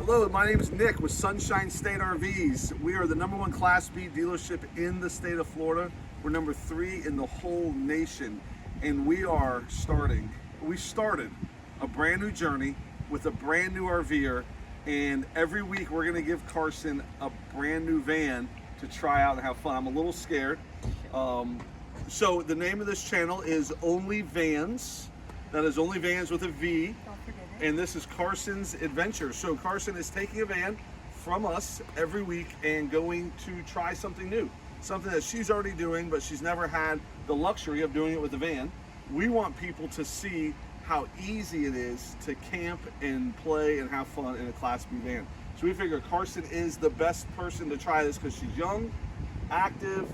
Hello, my name is Nick with Sunshine State RVs. We are the #1 Class B dealership in the state of Florida. We're number 3 in the whole nation. And we started a brand new journey with a brand new RVer. And every week we're gonna give Carson a brand new van to try out and have fun. I'm a little scared. So the name of this channel is Only Vans. That is Only Vans with a V. Don't forget it. And this is Carson's adventure. So Carson is taking a van from us every week and going to try something new. Something that she's already doing, but she's never had the luxury of doing it with a van. We want people to see how easy it is to camp and play and have fun in a Class B van. So we figure Carson is the best person to try this because she's young, active,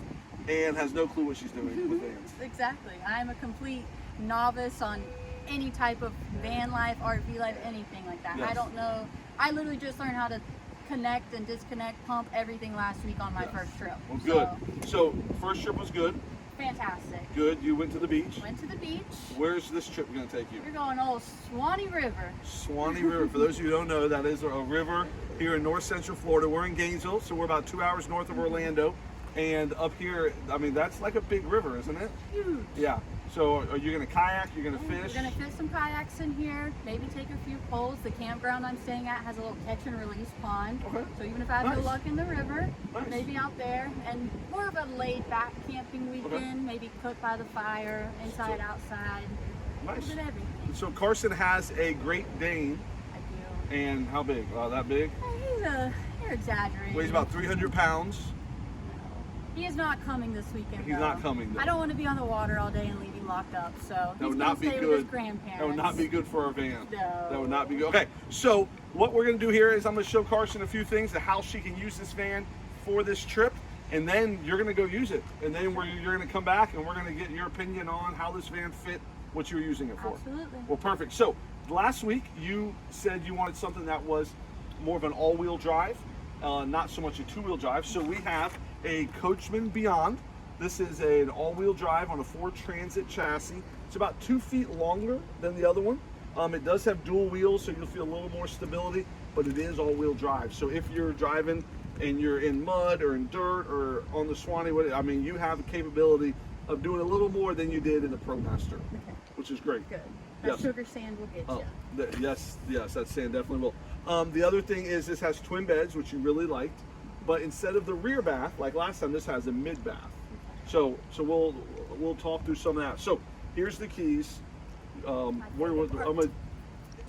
and has no clue what she's doing with vans. Exactly. I'm a complete novice on any type of van life, RV life, anything like that. Yes. I don't know. I literally just learned how to connect and disconnect, pump everything last week on my first trip. Well, good. So first trip was good. Fantastic. Good. You went to the beach. Went to the beach. Where's this trip going to take you? We're going old Suwannee River. Suwannee River. For those of you who don't know, that is a river here in north central Florida. We're in Gainesville, so we're about 2 hours north of Orlando. And up here, I mean, that's like a big river, isn't it? Huge. Yeah. So are you going to kayak? You're going to fish? We're going to fish some kayaks in here, maybe take a few poles. The campground I'm staying at has a little catch and release pond. Okay. So even if I have no Nice. luck in the river, Nice. maybe out there. And more of a laid back camping weekend, maybe cook by the fire, inside, outside. Nice. A bit of everything. So Carson has a Great Dane. I do. And how big? That big? You're exaggerating. Weighs about 300 pounds. He is not coming this weekend. He's though. not coming, though. I don't want to be on the water all day and leave him locked up. So That he's would gonna not be stay good. with his grandparents. That would not be good for our van. No. That would not be good. Okay, so what we're going to do here is I'm going to show Carson a few things of how she can use this van for this trip, and then you're going to go use it. And then you're going to come back and we're going to get your opinion on how this van fit what you were using it for. Absolutely. Well, perfect. So last week you said you wanted something that was more of an all-wheel drive, not so much a two-wheel drive. So we have a Coachmen Beyond. This is an all-wheel drive on a Ford Transit chassis. It's about 2 feet longer than the other one. It does have dual wheels, so you'll feel a little more stability, but it is all-wheel drive. So if you're driving and you're in mud or in dirt or on the Suwannee, I mean, you have the capability of doing a little more than you did in the ProMaster, which is great. Good. That Yes. sugar sand will get you. Yes, that sand definitely will. The other thing is this has twin beds, which you really liked, but instead of the rear bath, like last time, this has a mid bath. So we'll talk through some of that. So here's the keys.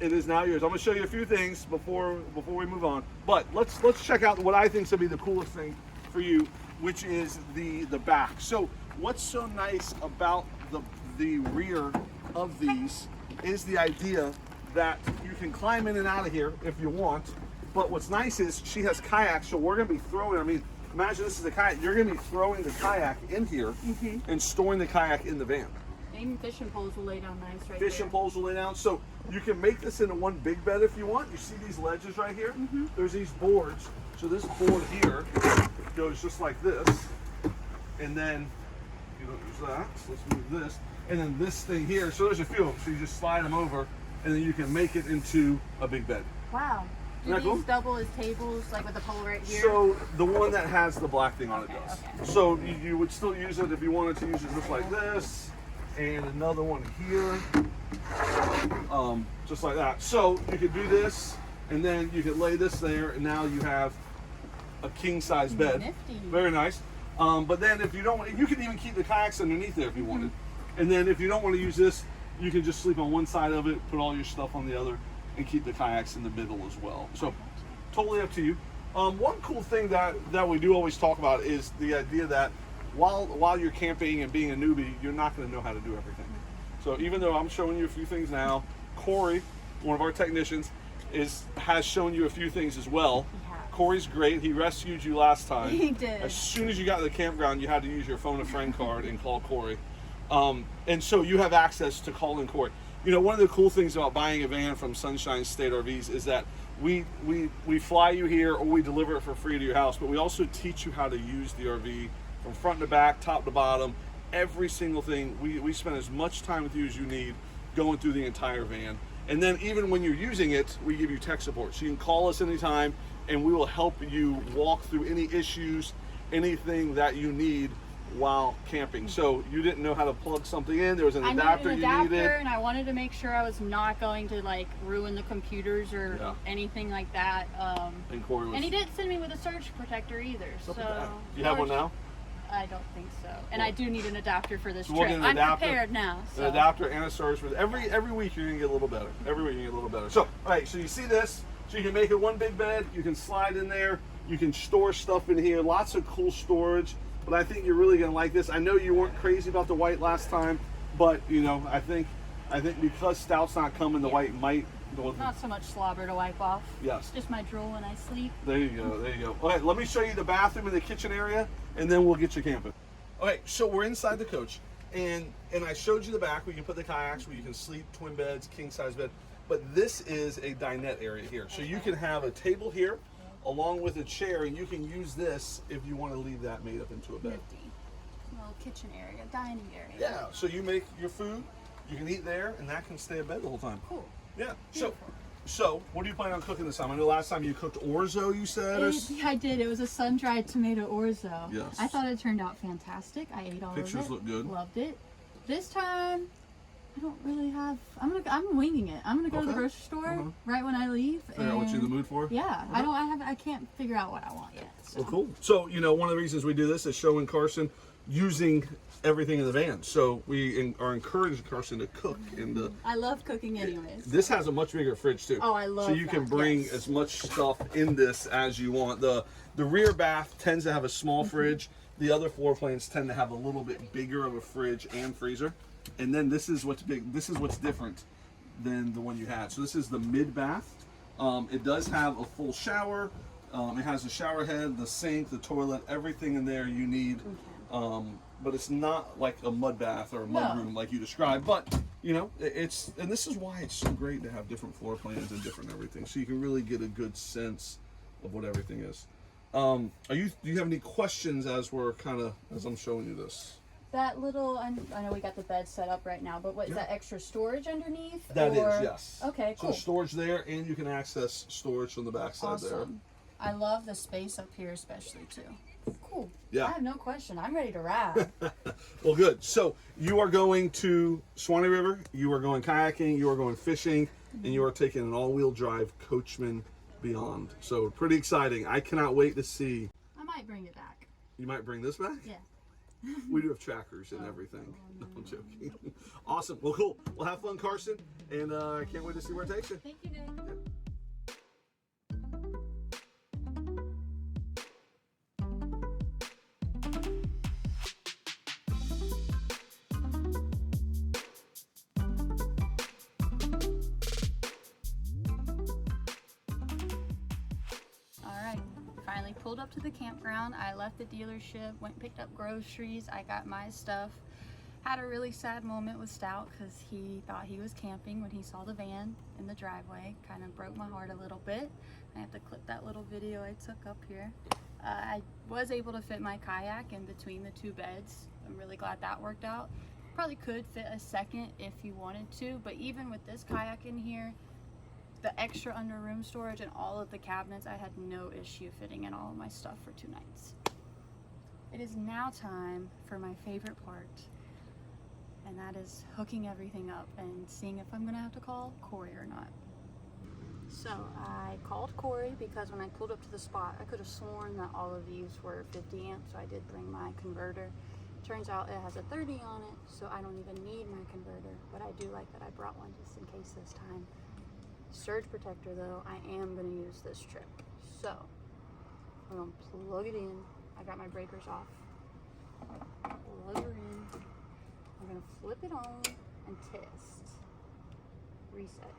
It is now yours. I'm gonna show you a few things before we move on. But let's check out what I think will be the coolest thing for you, which is the back. So what's so nice about the rear of these is the idea that you can climb in and out of here if you want. But what's nice is she has kayaks, so we're gonna be throwing, I mean, imagine this is a kayak, you're gonna be throwing the kayak in here and storing the kayak in the van. Even fishing poles will lay down nice right Fishing there. poles will lay down, so you can make this into one big bed if you want. You see these ledges right here? There's these boards, so this board here goes just like this, and then, there's that, so let's move this, and then this thing here, so there's a few of them, so you just slide them over, and then you can make it into a big bed. Wow. Do Isn't that these cool? double as tables, like with the pole right here? So the one that has the black thing on it does. Okay. So you would still use it if you wanted to use it just like this, and another one here, just like that. So you could do this, and then you could lay this there, and now you have a king size bed. Nifty. Very nice. But then if you don't, you can even keep the kayaks underneath there if you wanted. And then if you don't want to use this, you can just sleep on one side of it, put all your stuff on the other, and keep the kayaks in the middle as well. So totally up to you. One cool thing that we do always talk about is the idea that while you're camping and being a newbie, you're not going to know how to do everything. So even though I'm showing you a few things now, Corey, one of our technicians, has shown you a few things as well. Corey's great. He rescued you last time. He did. As soon as you got to the campground, you had to use your phone a friend card and call Corey. And so you have access to call in Corey. You know, one of the cool things about buying a van from Sunshine State RVs is that we fly you here or we deliver it for free to your house, but we also teach you how to use the RV from front to back, top to bottom, every single thing. We spend as much time with you as you need going through the entire van. And then even when you're using it, we give you tech support. So you can call us anytime and we will help you walk through any issues, anything that you need while camping. So you didn't know how to plug something in. There was an adapter I needed an adapter, you needed. and I wanted to make sure I was not going to like ruin the computers or anything like that. And Corey was, and he didn't send me with a surge protector either. So you have one now? I don't think so. And I do need an adapter for this So we'll trip. get an adapter, prepared now. So. An adapter and a surge. Every week you're gonna get a little better. Every week you get a little better. So, all right. So you see this. So you can make it one big bed. You can slide in there. You can store stuff in here. Lots of cool storage. But I think you're really gonna like this. I know you weren't crazy about the white last time, but you know I think because Stout's not coming, the white might. Not so much slobber to wipe off. Yes. Just my drool when I sleep. There you go. There you go. All right. Let me show you the bathroom and the kitchen area, and then we'll get you camping. Okay, so we're inside the coach, and I showed you the back where you can put the kayaks, where you can sleep, twin beds, king size bed. But this is a dinette area here, so you can have a table here, along with a chair, and you can use this if you want to leave that made up into a bed. Nifty. Little kitchen area, dining area. Yeah. So you make your food, you can eat there, and that can stay in bed the whole time. Cool. Yeah. Beautiful. So what do you plan on cooking this time? I know last time you cooked orzo, you said. I did. It was a sun-dried tomato orzo. Yes. I thought it turned out fantastic. I ate all of it. Pictures look good. Loved it. This time, I don't really have. I'm winging it. I'm gonna go to the grocery store right when I leave. Figure out what you're in the mood for. Yeah. I can't figure out what I want yet. So. Well, cool. So one of the reasons we do this is showing Carson using everything in the van. So we are encouraging Carson to cook in the. I love cooking anyways. This has a much bigger fridge too. Oh, I love So you can bring as much stuff in this as you want. The rear bath tends to have a small fridge. The other floor plans tend to have a little bit bigger of a fridge and freezer. And then this is what's big. This is what's different than the one you had. So this is the mid bath. It does have a full shower. It has a shower head, the sink, the toilet, everything in there you need. But it's not like a mud bath or a mud room like you described. But it's, and this is why it's so great to have different floor plans and different everything, so you can really get a good sense of what everything is. Do you have any questions as I'm showing you this? That little, I know we got the bed set up right now, but what is that extra storage underneath? That is, yes. Okay, cool. So storage there, and you can access storage from the backside there. I love the space up here especially too. Cool. Yeah. I have no question. I'm ready to ride. Well, good. So you are going to Suwannee River, you are going kayaking, you are going fishing, and you are taking an all-wheel drive Coachmen Beyond. So pretty exciting. I cannot wait to see. I might bring it back. You might bring this back? Yeah. We do have trackers and everything. No, I'm joking. Awesome. Well, cool. Well, have fun, Carson, and I can't wait to see where it takes you. Thank you, Nick. Yeah. Finally pulled up to the campground. I left the dealership, went and picked up groceries. I got my stuff. Had a really sad moment with Stout because he thought he was camping when he saw the van in the driveway. Kind of broke my heart a little bit. I have to clip that little video I took up here. I was able to fit my kayak in between the two beds. I'm really glad that worked out. Probably could fit a second if you wanted to, but even with this kayak in here, the extra under room storage and all of the cabinets, I had no issue fitting in all of my stuff for 2 nights. It is now time for my favorite part, and that is hooking everything up and seeing if I'm gonna have to call Corey or not. So I called Corey because when I pulled up to the spot, I could have sworn that all of these were 50 amps, so I did bring my converter. Turns out it has a 30 on it, so I don't even need my converter, but I do like that I brought one just in case this time. Surge protector though, I am going to use this trip. So, I'm going to plug it in. I got my breakers off. Plug her in. I'm going to flip it on and test. Reset.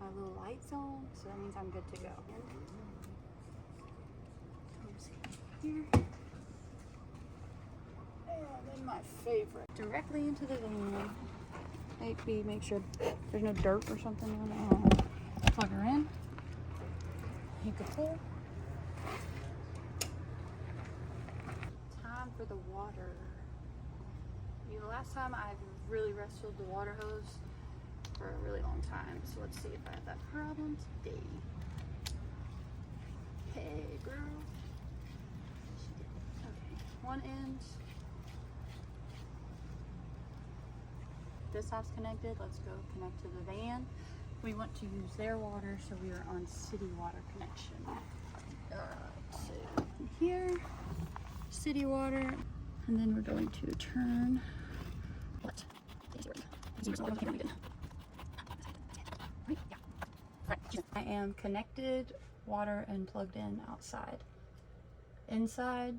My little light's on, so that means I'm good to go. Here. And then my favorite. Directly into the van. Maybe make sure there's no dirt or something on it. Plug her in. You can pull. Time for the water. The last time I really wrestled the water hose, for a really long time. So let's see if I have that problem today. Hey, girl. Okay, one end. This half's connected. Let's go connect to the van. We want to use their water, so we are on city water connection. So here, city water, and then we're going to turn. What? I am connected, water, and plugged in outside. Inside,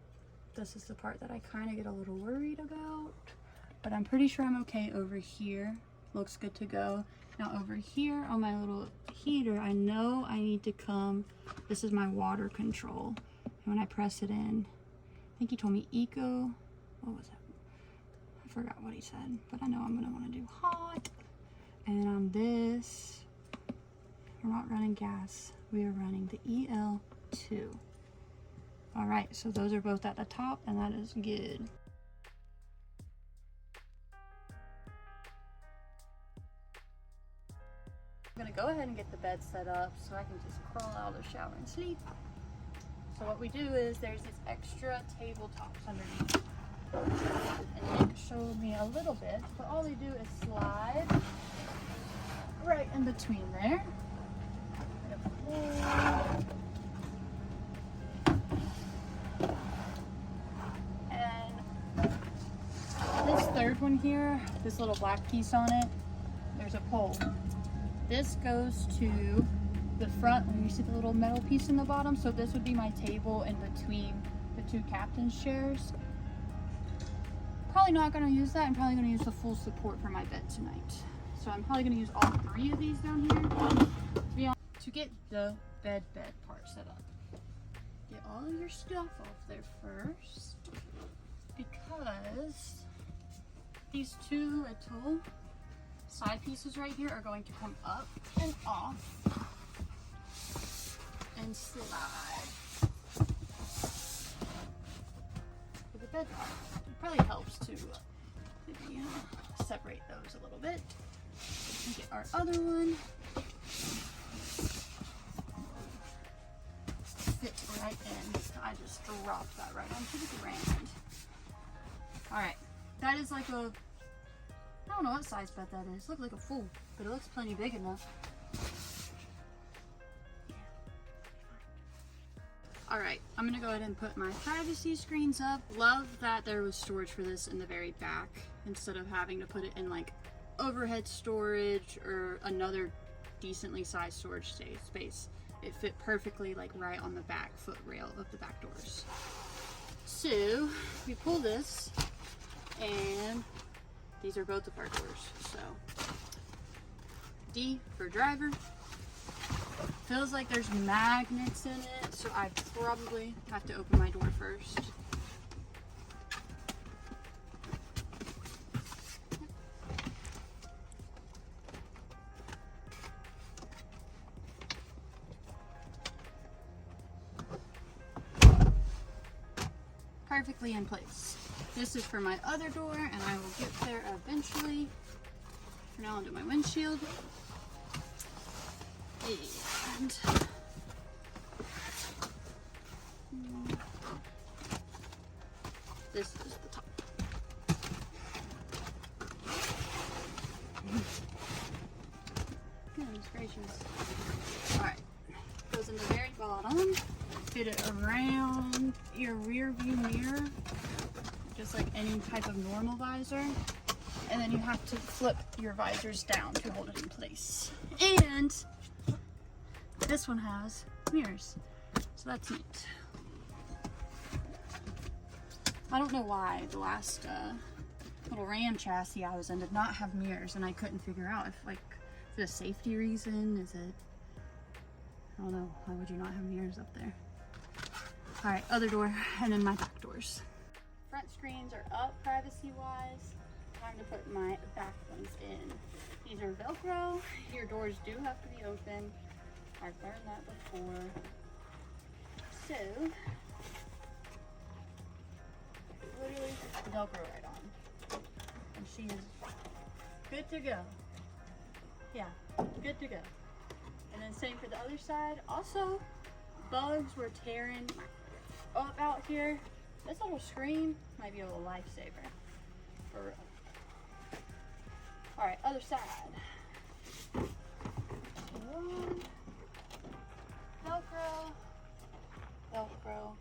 this is the part that I kind of get a little worried about, but I'm pretty sure I'm okay over here. Looks good to go. Now over here on my little heater, I know I need to come, this is my water control. And when I press it in, I think he told me eco, what was it? I forgot what he said, but I know I'm gonna wanna do hot. And on this, we're not running gas, we are running the EL2. All right, so those are both at the top, and that is good. I'm gonna go ahead and get the bed set up so I can just crawl out of the shower and sleep. So what we do is there's this extra tabletops underneath. And Nick showed me a little bit, but all they do is slide right in between there. And this third one here, this little black piece on it, there's a pole. This goes to the front when you see the little metal piece in the bottom. So this would be my table in between the two captain's chairs. Probably not going to use that. I'm probably going to use the full support for my bed tonight. So I'm probably going to use all three of these down here to get the bed part set up. Get all of your stuff off there first, because these two little side pieces right here are going to come up and off and slide to the bed part. It probably helps to maybe separate those a little bit. And get our other one. Fit right in. I just dropped that right onto the ground. Alright, that is like a, I don't know what size bed that is. It looks like a full, but it looks plenty big enough. Alright, I'm gonna go ahead and put my privacy screens up. Love that there was storage for this in the very back instead of having to put it in like overhead storage or another decently sized storage space. It fit perfectly like right on the back foot rail of the back doors. So we pull this, and these are both of our doors. So D for driver. Feels like there's magnets in it, so I probably have to open my door first. Perfectly in place. This is for my other door, and I will get there eventually. For now, I'll do my windshield. And this is the top. Goodness gracious. Alright. Goes in the very bottom. Fit it around your rear view mirror, just like any type of normal visor. And then you have to flip your visors down to hold it in place. And this one has mirrors, so that's neat. I don't know why the last little Ram chassis I was in did not have mirrors, and I couldn't figure out if like for a safety reason, is it, I don't know, why would you not have mirrors up there? Alright, other door, and then my back doors. Front screens are up privacy wise. Time to put my back ones in. These are Velcro. Your doors do have to be open. I've learned that before. So, literally Velcro right on. And she is good to go. yeah, good to go. And then same for the other side. Also, bugs were tearing up out here. This little screen might be a little lifesaver. For real. All right, other side. Velcro, Velcro,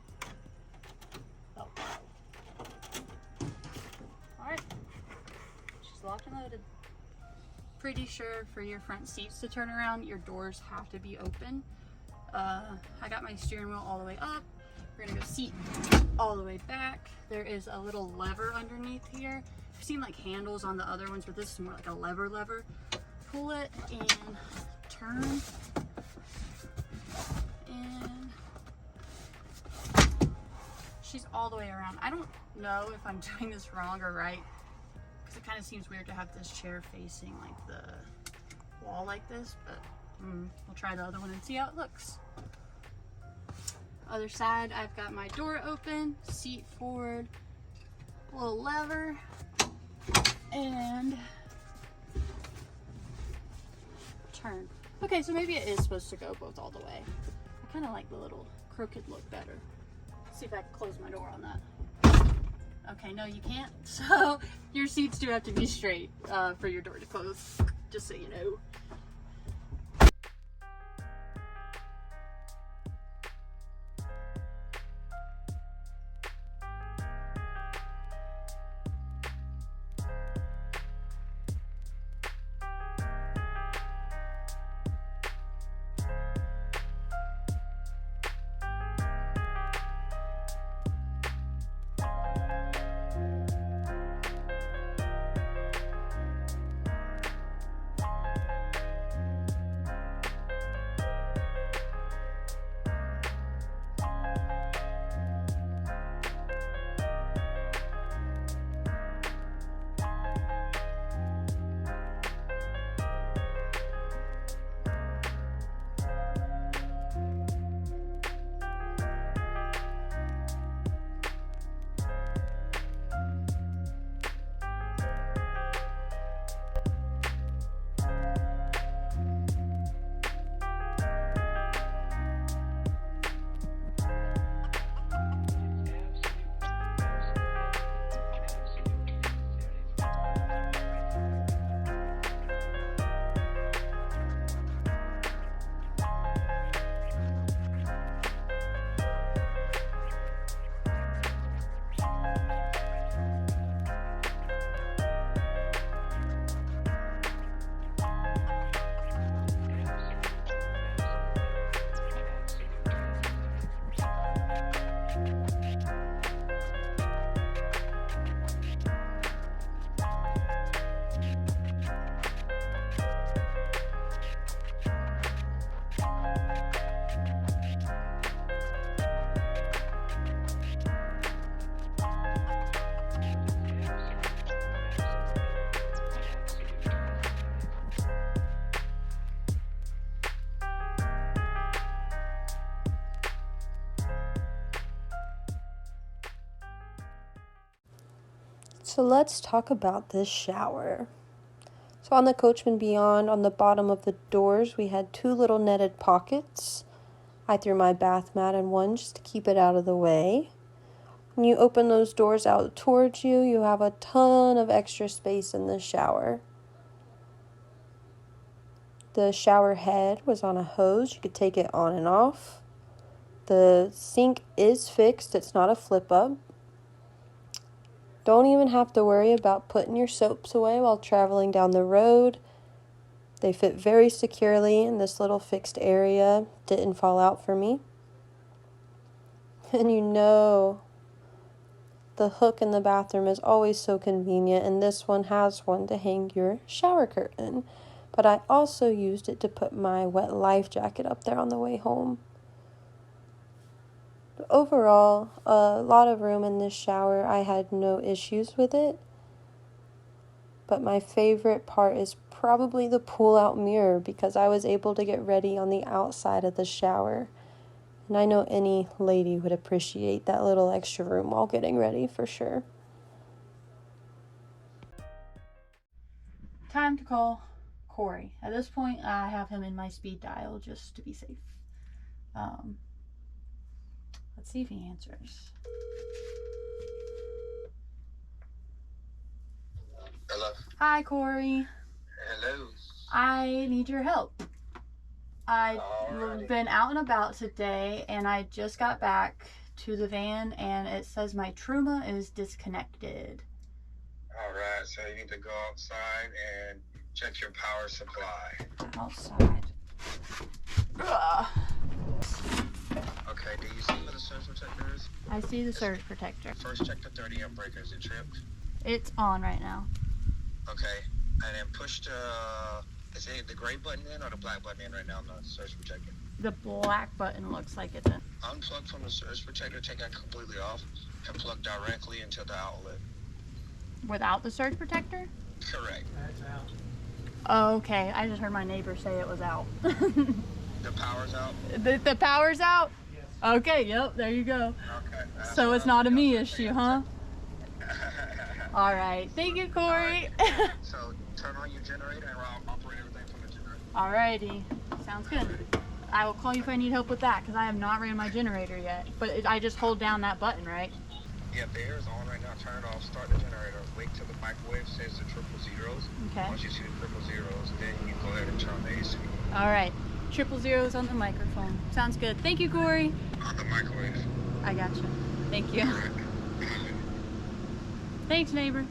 Velcro. All right, she's locked and loaded. Pretty sure for your front seats to turn around, your doors have to be open. I got my steering wheel all the way up. We're gonna go seat all the way back. There is a little lever underneath here. I've seen like handles on the other ones, but this is more like a lever. Pull it and turn. And she's all the way around. I don't know if I'm doing this wrong or right, because it kind of seems weird to have this chair facing like the wall like this, but we'll try the other one and see how it looks. Other side, I've got my door open, seat forward, little lever, and turn. Okay, so maybe it is supposed to go both all the way. I kind of like the little crooked look better. Let's see if I can close my door on that. Okay, no you can't. So your seats do have to be straight for your door to close, just so you know. So let's talk about this shower. So on the Coachmen Beyond, on the bottom of the doors, we had 2 little netted pockets. I threw my bath mat in one just to keep it out of the way. When you open those doors out towards you, you have a ton of extra space in the shower. The shower head was on a hose. You could take it on and off. The sink is fixed. It's not a flip up. Don't even have to worry about putting your soaps away while traveling down the road. They fit very securely in this little fixed area. Didn't fall out for me. And you know, the hook in the bathroom is always so convenient, and this one has one to hang your shower curtain. But I also used it to put my wet life jacket up there on the way home. Overall, a lot of room in this shower. I had no issues with it. But my favorite part is probably the pull-out mirror, because I was able to get ready on the outside of the shower. And I know any lady would appreciate that little extra room while getting ready for sure. Time to call Corey. At this point, I have him in my speed dial just to be safe. Let's see if he answers. Hello. Hi, Corey. Hello. I need your help. I've Alrighty. been out and about today, and I just got back to the van, and it says my Truma is disconnected. All right. So you need to go outside and check your power supply. Outside. Ugh. Okay. Do you see where the surge protector is? I see the surge protector. First, check the 30 amp breaker. Is it tripped? It's on right now. Okay. And then push is it the gray button in or the black button in right now on the surge protector? The black button looks like it's in. Unplug from the surge protector, take that completely off, and plug directly into the outlet. Without the surge protector? Correct. That's out. Oh, okay. I just heard my neighbor say it was out. The power's out? The power's out? Yes. Okay, yep, there you go. Okay. So it's not a me issue, huh? All right. Thank you, Corey. So turn on your generator and I'll operate everything from the generator. Alrighty. Sounds good. I will call you if I need help with that because I have not ran my generator yet. But I just hold down that button, right? Yeah, the air is on right now. Turn it off. Start the generator. Wait till the microwave says the triple zeros. Okay. Once you see the triple zeros, then you go ahead and turn on the AC. All right. 000 on the microphone. Sounds good. Thank you, Corey. On the microwave. I gotcha. Thank you. All right. Thanks, neighbor.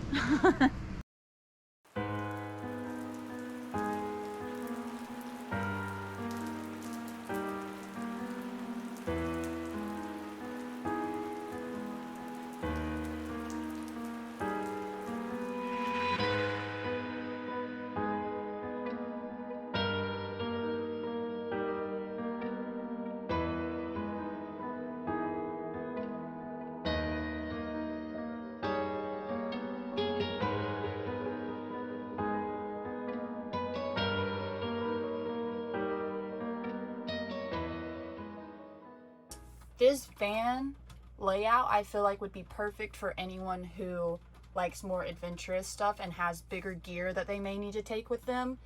This van layout I feel like would be perfect for anyone who likes more adventurous stuff and has bigger gear that they may need to take with them.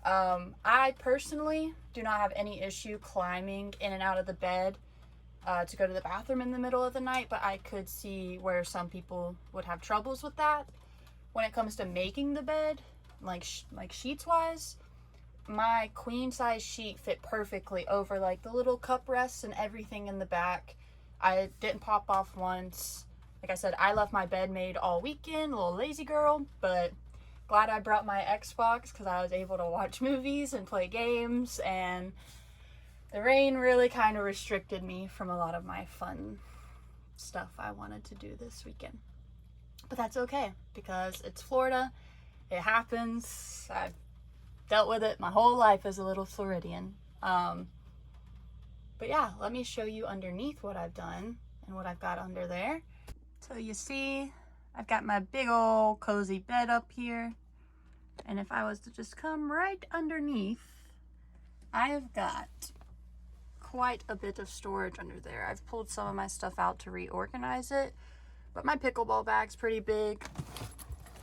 I personally do not have any issue climbing in and out of the bed to go to the bathroom in the middle of the night, but I could see where some people would have troubles with that. When it comes to making the bed, like sheets wise, my queen size sheet fit perfectly over like the little cup rests and everything in the back. I didn't pop off once. Like I said, I left my bed made all weekend, a little lazy girl, but glad I brought my Xbox because I was able to watch movies and play games, and the rain really kind of restricted me from a lot of my fun stuff I wanted to do this weekend. But that's okay because it's Florida. It happens. I've dealt with it my whole life as a little Floridian. But yeah, let me show you underneath what I've done and what I've got under there. So you see, I've got my big old cozy bed up here. And if I was to just come right underneath, I've got quite a bit of storage under there. I've pulled some of my stuff out to reorganize it, but my pickleball bag's pretty big.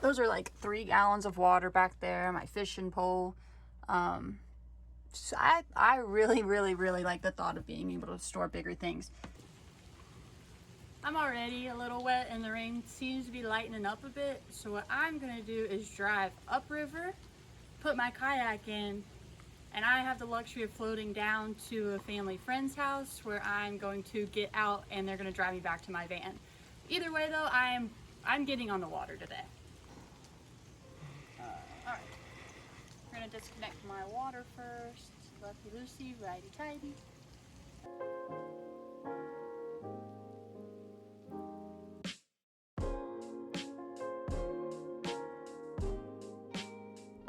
Those are like 3 gallons of water back there, my fishing pole. So I really, really, really like the thought of being able to store bigger things. I'm already a little wet and the rain seems to be lightening up a bit. So what I'm gonna do is drive upriver, put my kayak in, and I have the luxury of floating down to a family friend's house where I'm going to get out and they're gonna drive me back to my van. Either way though, I'm getting on the water today. Alright, we're gonna disconnect my water first. Lefty loosey, righty tighty.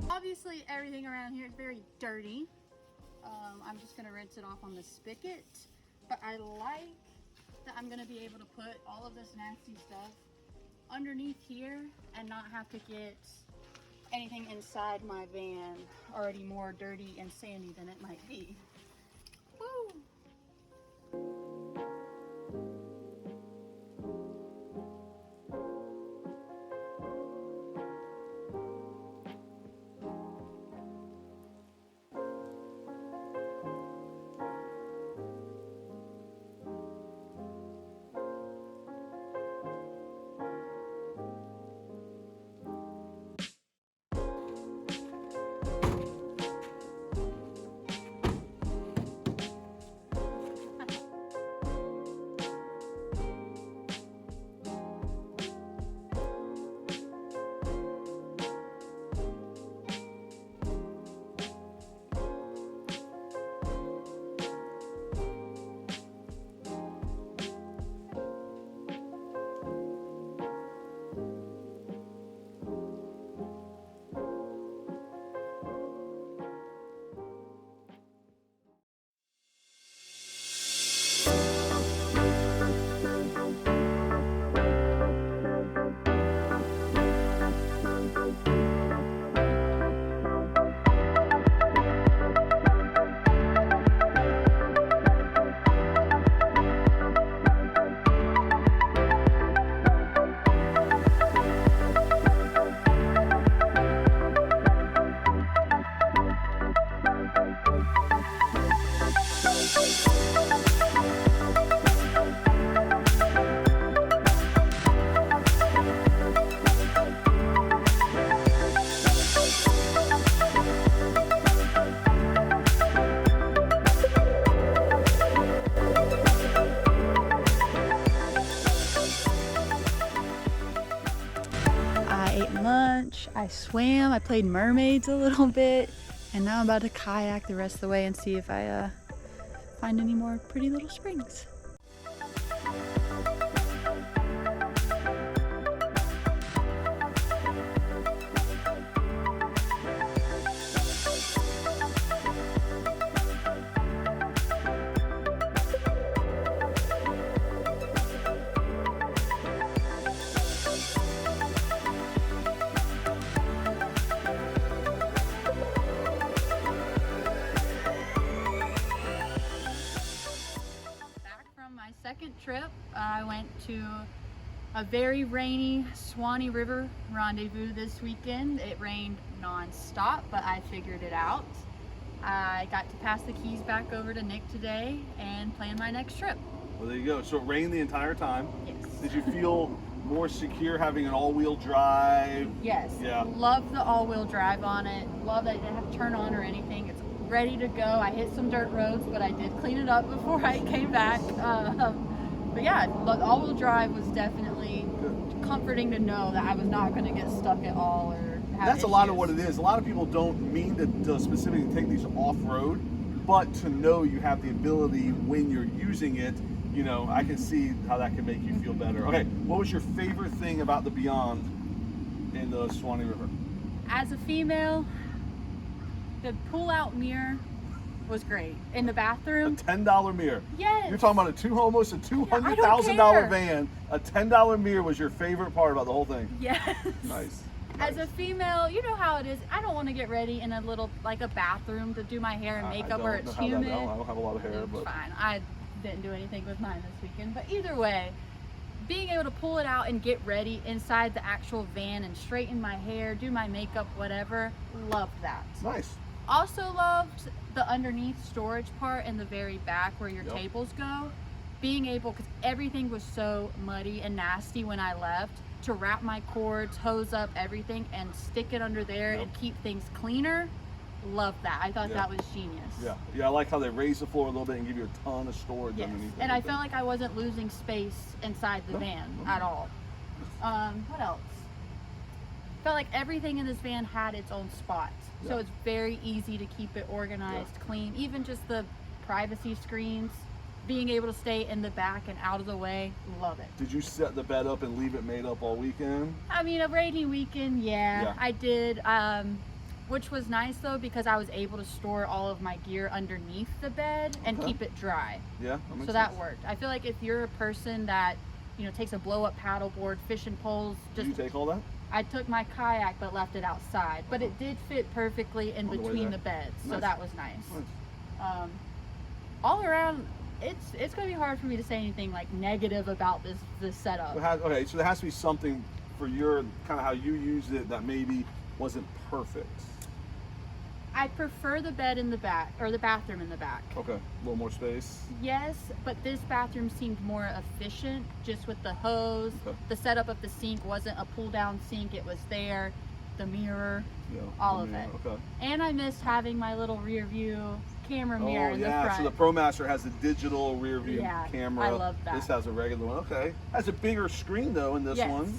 Obviously everything around here is very dirty. I'm just gonna rinse it off on the spigot, but I like that I'm gonna be able to put all of this nasty stuff underneath here and not have to get anything inside my van already more dirty and sandy than it might be. Woo! I ate lunch, I swam, I played mermaids a little bit, and now I'm about to kayak the rest of the way and see if I find any more pretty little springs. Second trip, I went to a very rainy Suwannee River rendezvous this weekend. It rained non-stop, but I figured it out. I got to pass the keys back over to Nick today and plan my next trip. Well, there you go. So it rained the entire time. Yes. Did you feel more secure having an all-wheel drive? Yes. Yeah. Love the all-wheel drive on it. Love that it didn't have to turn on or anything. It's ready to go. I hit some dirt roads, but I did clean it up before I came back. But yeah, the all-wheel drive was definitely comforting to know that I was not going to get stuck at all or have That's issues. a lot of what it is. A lot of people don't mean to specifically take these off-road, but to know you have the ability when you're using it, you know, I can see how that can make you feel better. Okay, what was your favorite thing about the Beyond in the Suwannee River? As a female, the pull-out mirror was great. In the A bathroom, $10 mirror. yes. You're talking about almost a $200,000 care. van. A $10 mirror was your favorite part about the whole thing. Yes. Nice. As a female, you know how it is. I don't want to get ready in a little, like a bathroom to do my hair and makeup where it's humid. I don't have a lot of hair, It's but fine. I didn't do anything with mine this weekend. But either way, being able to pull it out and get ready inside the actual van and straighten my hair, do my makeup, whatever, loved that. nice. Also loved the underneath storage part in the very back where your Yep. tables go. Being able, because everything was so muddy and nasty when I left, to wrap my cords, hose up everything, and stick it under there Yep. and keep things cleaner. Love that. I thought Yeah. that was genius. Yeah, I like how they raise the floor a little bit and give you a ton of storage Yes. underneath. And I everything. felt like I wasn't losing space inside the No. van No. at all. What else? Felt like everything in this van had its own spot. So Yeah. it's very easy to keep it organized, clean. Even just the privacy screens, being able to stay in the back and out of the way, love it. Did you set the bed up and leave it made up all weekend? I mean, a rainy weekend, yeah. Yeah. I did. Which was nice though, because I was able to store all of my gear underneath the bed and Okay. keep it dry. Yeah, that makes So that sense. worked. I feel like if you're a person that, you know, takes a blow up paddleboard, fishing poles, Did just you take all that? I took my kayak but left it outside. But it did fit perfectly in On the way between there. the beds. So Nice. that was nice. Nice. All around, it's gonna be hard for me to say anything like negative about this setup. Okay, so there has to be something for your kind of how you used it that maybe wasn't perfect. I prefer the bed in the back, or the bathroom in the back. Okay, a little more space. Yes, but this bathroom seemed more efficient just with the hose. Okay. The setup of the sink wasn't a pull down sink, it was there. The mirror, Yeah, all I of mean, it. Okay. And I missed having my little rear view camera mirror Oh in the yeah, front. so the ProMaster has a digital rear view Yeah, camera. I love that. This has a regular one. Okay, has a bigger screen though in this Yes. one.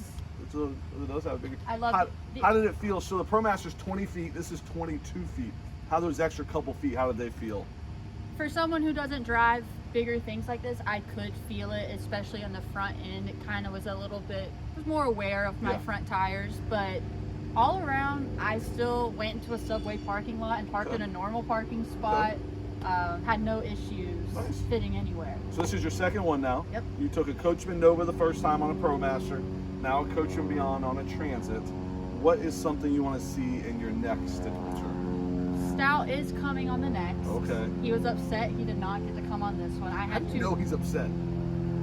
It does have a bigger. I love how, it. how did it feel? So the ProMaster's 20 feet. This is 22 feet. How those extra couple feet? How did they feel? For someone who doesn't drive bigger things like this, I could feel it, especially on the front end. It kind of was a little bit, was more aware of my Yeah. front tires, but all around, I still went into a Subway parking lot and parked Okay. in a normal parking spot. Had no issues Nice. fitting anywhere. So this is your second one now. Yep. You took a Coachmen Nova the first time on a ProMaster. Now a Coachmen Beyond on a Transit. What is something you want to see in your next adventure? Stout is coming on the next. Okay. He was upset he did not get to come on this one. I How had do to. you know he's upset?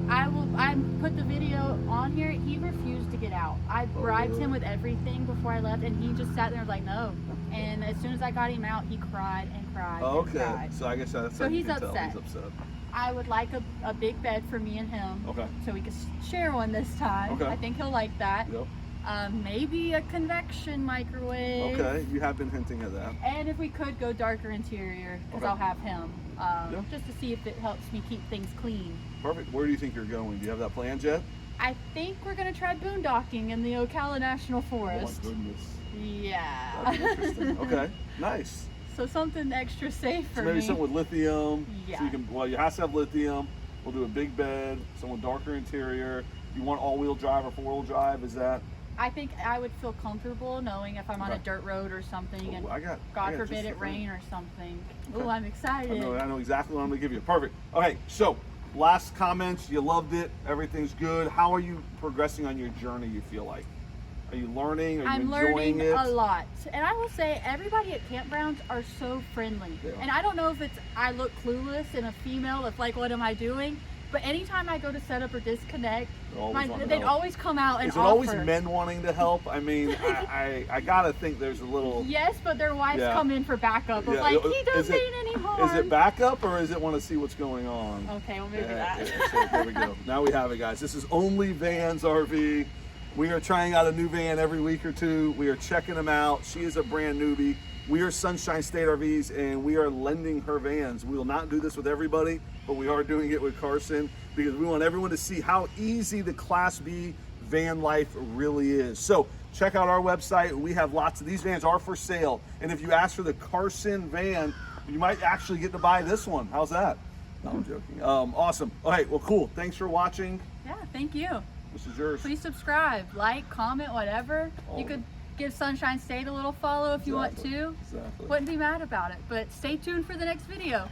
I put the video on here. He refused to get out. I bribed really? him with everything before I left, and he just sat there and was like, no. And as soon as I got him out, he cried and cried and Okay. cried. So I guess that's So how you he's can tell upset. he's upset. I would like a big bed for me and him, Okay. so we could share one this time. Okay. I think he'll like that. Yep. Maybe a convection microwave. Okay. You have been hinting at that. And if we could go darker interior, because Okay. I'll have him, Yeah. just to see if it helps me keep things clean. Perfect. Where do you think you're going? Do you have that planned yet? I think we're gonna try boondocking in the Ocala National Oh my Forest. goodness. Yeah. That's interesting. Okay, nice. So something extra safe for So maybe me. something with lithium. Yeah. So you can, well, you have to have lithium. We'll do a big bed, some with darker interior. You want all-wheel drive or four-wheel drive? Is that? I think I would feel comfortable knowing if I'm on a Okay. dirt road or something, and Oh, I God got forbid just it the thing. rain or something. Okay. Oh, I'm excited. I know exactly what I'm gonna give you. Perfect. Okay, so last comments. You loved it. Everything's good. How are you progressing on your journey? You feel like? Are you learning? Are you I'm enjoying learning it? a lot, and I will say everybody at campgrounds are so friendly. They are. And I don't know if it's I look clueless and a female, if like what am I doing? But anytime I go to set up or disconnect, They're always wanting to they'd help. always come out and Is it offer. always men wanting to help? I mean, I gotta think there's a little. Yes, but their wives Yeah. come in for backup. Of Yeah. like, he Is doesn't it- mean any harm. Is it backup or is it want to see what's going on? Okay, well maybe Yeah, that. so there we go. Now we have it, guys. This is Only Vans RV. We are trying out a new van every week or two. We are checking them out. She is a brand newbie. We are Sunshine State RVs, and we are lending her vans. We will not do this with everybody, but we are doing it with Carson because we want everyone to see how easy the Class B van life really is. So check out our website. We have lots of these vans are for sale, and if you ask for the Carson van, you might actually get to buy this one. How's that? No, I'm joking. Awesome. All right, well, cool. Thanks for watching. Yeah, thank you. This is yours. Please subscribe, like, comment, whatever. Oh. You could give Sunshine State a little follow if you want Exactly. to. Exactly. Wouldn't be mad about it. But stay tuned for the next video.